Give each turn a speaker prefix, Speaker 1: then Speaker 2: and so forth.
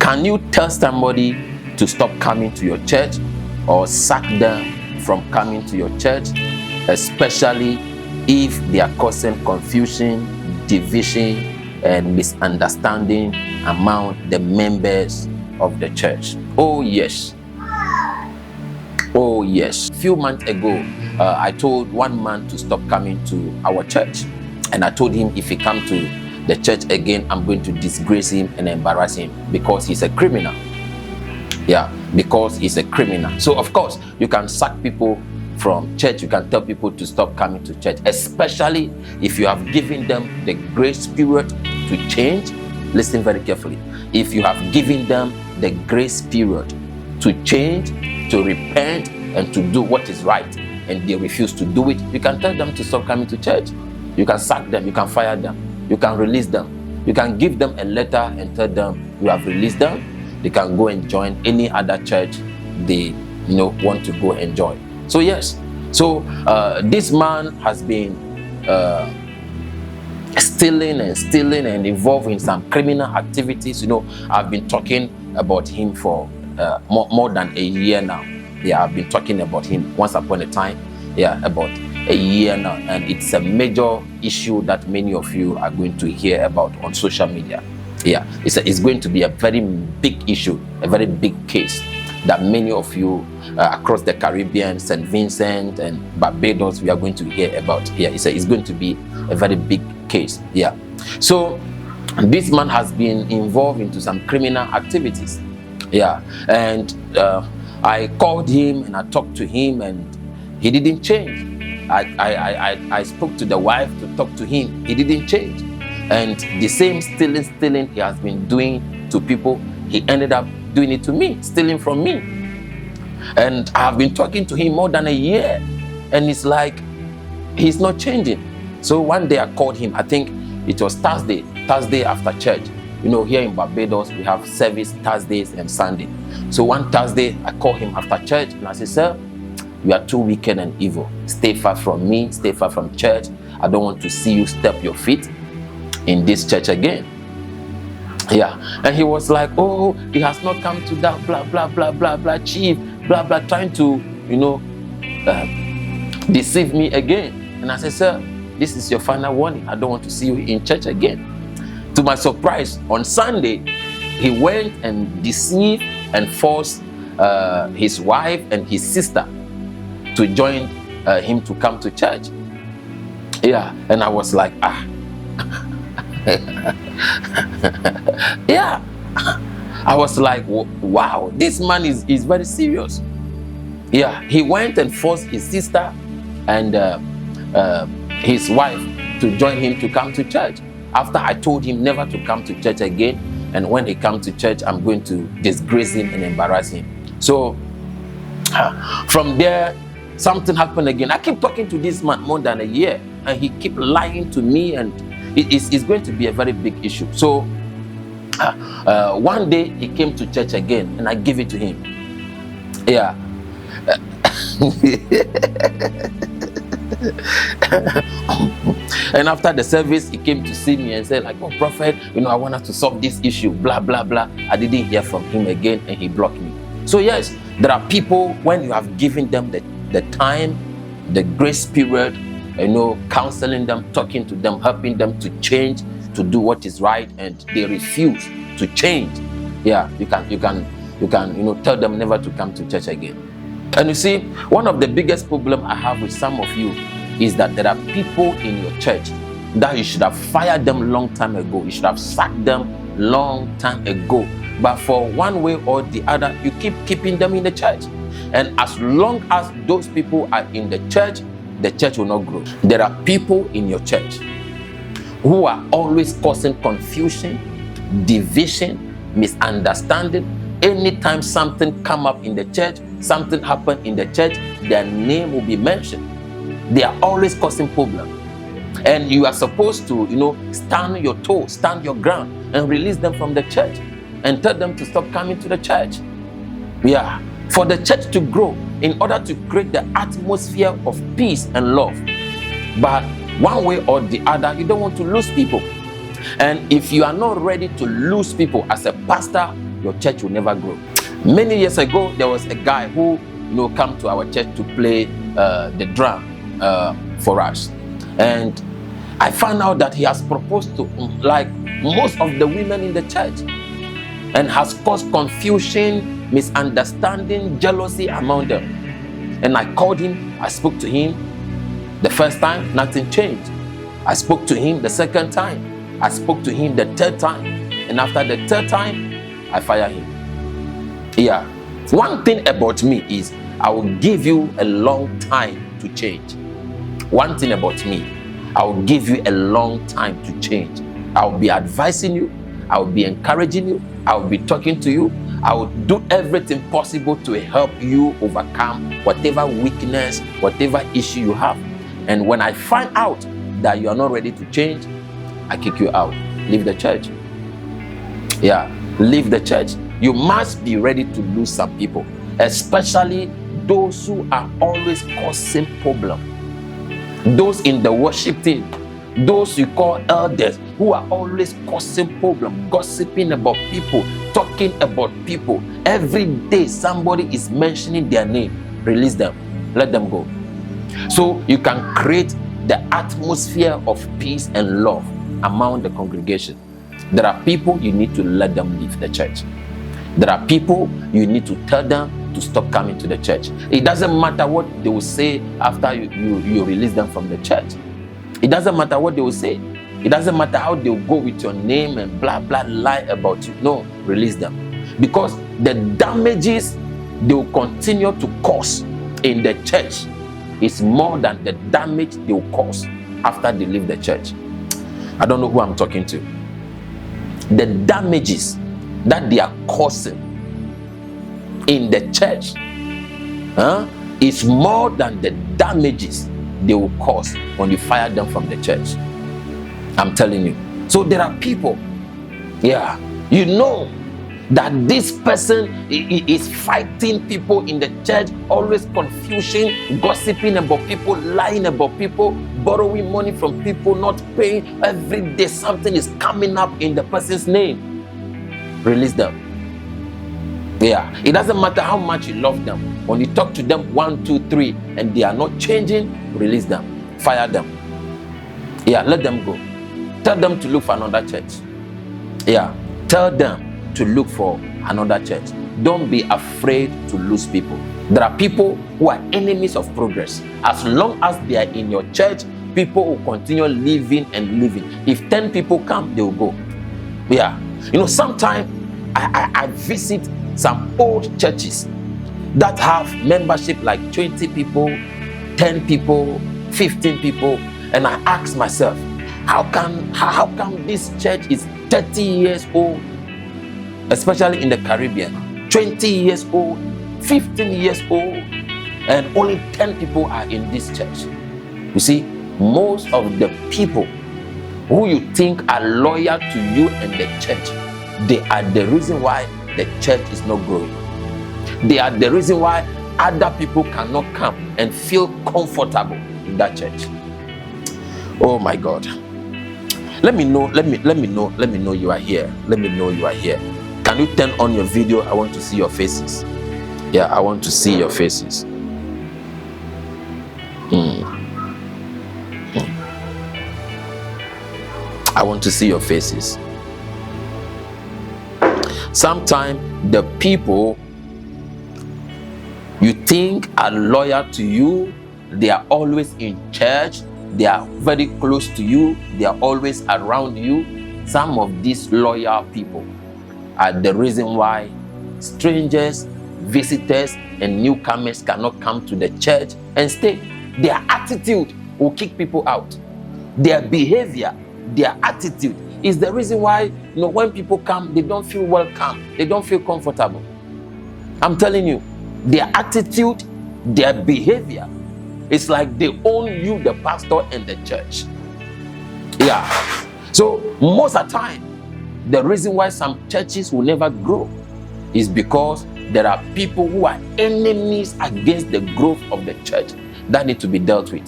Speaker 1: Can you tell somebody to stop coming to your church or sack them from coming to your church, especially if they are causing confusion, division, and misunderstanding among the members of the church? Oh yes. Oh yes. A few months ago, I told one man to stop coming to our church, and I told him if he comes to the church again, I'm going to disgrace him and embarrass him because he's a criminal. Yeah, because he's a criminal. So of course, you can sack people from church, you can tell people to stop coming to church, especially if you have given them the grace period to change. Listen very carefully. If you have given them the grace period to change, to repent, and to do what is right, and they refuse to do it, you can tell them to stop coming to church. You can sack them, you can fire them, you can release them, you can give them a letter and tell them you have released them. They can go and join any other church they want to go and join. So yes, so this man has been stealing and involved in some criminal activities. I've been talking about him for more than a year now. Yeah, I've been talking about him once upon a time. Yeah, about a year now, and it's a major issue that many of you are going to hear about on social media. Yeah, it's going to be a very big issue, a very big case that many of you across the Caribbean, St. Vincent and Barbados, we are going to hear about. Yeah, it's going to be a very big case. Yeah, so this man has been involved into some criminal activities. Yeah, and I called him and I talked to him, and he didn't change. I spoke to the wife to talk to him. He didn't change. And the same stealing he has been doing to people, he ended up doing it to me, stealing from me. And I have been talking to him more than a year, and it's like he's not changing. So one day I called him. I think it was Thursday after church. Here in Barbados we have service Thursdays and Sunday. So one Thursday I called him after church and I said, "Sir, you are too wicked and evil. Stay far from me, stay far from church. I don't want to see you step your feet in this church again." Yeah, and he was like, "Oh, he has not come to that blah blah blah blah blah chief blah blah," trying to deceive me again. And I said, "Sir, this is your final warning. I don't want to see you in church again." To my surprise, on Sunday he went and deceived and forced his wife and his sister to join him to come to church. Yeah, and I was like, yeah, I was like, wow, this man is very serious. Yeah, he went and forced his sister and his wife to join him to come to church, after I told him never to come to church again, and when he comes to church I'm going to disgrace him and embarrass him. So from there something happened again. I keep talking to this man more than a year, and he keep lying to me, and it's going to be a very big issue. So one day he came to church again, and I gave it to him. Yeah. And after the service he came to see me and said like, "Oh prophet, I want us to solve this issue, blah blah blah." I didn't hear from him again, and he blocked me. So yes, there are people, when you have given them the time, the grace period, counseling them, talking to them, helping them to change, to do what is right, and they refuse to change. Yeah, you can tell them never to come to church again. And you see, one of the biggest problem I have with some of you is that there are people in your church that you should have fired them long time ago. You should have sacked them long time ago. But for one way or the other, you keep keeping them in the church. And as long as those people are in the church will not grow. There are people in your church who are always causing confusion, division, misunderstanding. Anytime something come up in the church, something happen in the church, their name will be mentioned. They are always causing problem. And you are supposed to, stand your toe, stand your ground, and release them from the church and tell them to stop coming to the church. Yeah. For the church to grow, in order to create the atmosphere of peace and love. But one way or the other, you don't want to lose people. And if you are not ready to lose people as a pastor, your church will never grow. Many years ago, there was a guy who come to our church to play the drum for us, and I found out that he has proposed to like most of the women in the church, and has caused confusion, misunderstanding, jealousy among them. And I called him, I spoke to him. The first time, nothing changed. I spoke to him the second time. I spoke to him the third time. And after the third time, I fired him. Yeah. One thing about me is I will give you a long time to change. One thing about me, I will give you a long time to change. I will be advising you. I will be encouraging you. I will be talking to you. I will do everything possible to help you overcome whatever weakness, whatever issue you have. And when I find out that you are not ready to change, I kick you out. Leave the church. Yeah, leave the church. You must be ready to lose some people, especially those who are always causing problems. Those in the worship team, those you call elders, who are always causing problems, gossiping about people, talking about people. Every day somebody is mentioning their name. Release them. Let them go. So you can create the atmosphere of peace and love among the congregation. There are people you need to let them leave the church. There are people you need to tell them to stop coming to the church. It doesn't matter what they will say after you release them from the church. It doesn't matter what they will say. It doesn't matter how they will go with your name and blah, blah, lie about you. No, release them. Because the damages they will continue to cause in the church is more than the damage they will cause after they leave the church. I don't know who I'm talking to. The damages that they are causing in the church is more than the damages they will cause when you fire them from the church. I'm telling you. So there are people, you know that this person is fighting people in the church, always confusion, gossiping about people, lying about people, borrowing money from people, not paying. Every day something is coming up in the person's name. Release them. Yeah, it doesn't matter how much you love them. When you talk to them 1, 2, 3 and they are not changing, release them. Fire them. Yeah, let them go. Tell them to look for another church. Yeah, tell them to look for another church. Don't be afraid to lose people. There are people who are enemies of progress. As long as they are in your church, people will continue living and living. If 10 people come, they will go. Yeah, sometimes I visit some old churches that have membership like 20 people, 10 people, 15 people, and I ask myself, how come this church is 30 years old, especially in the Caribbean, 20 years old, 15 years old, and only 10 people are in this church? You see, most of the people who you think are loyal to you and the church, they are the reason why the church is not growing. They are the reason why other people cannot come and feel comfortable in that church. Oh my God. Let me know you are here. Let me know you are here. Can you turn on your video? I want to see your faces. Yeah, I want to see your faces. I want to see your faces. Sometimes the people you think are loyal to you, they are always in church, they are very close to you, they are always around you. Some of these loyal people are the reason why strangers, visitors, and newcomers cannot come to the church and stay. Their attitude will kick people out. Their behavior, their attitude is the reason why when people come, they don't feel welcome, they don't feel comfortable. I'm telling you, their attitude, their behavior, it's like they own you, the pastor and the church. Yeah. So most of the time, the reason why some churches will never grow is because there are people who are enemies against the growth of the church that need to be dealt with.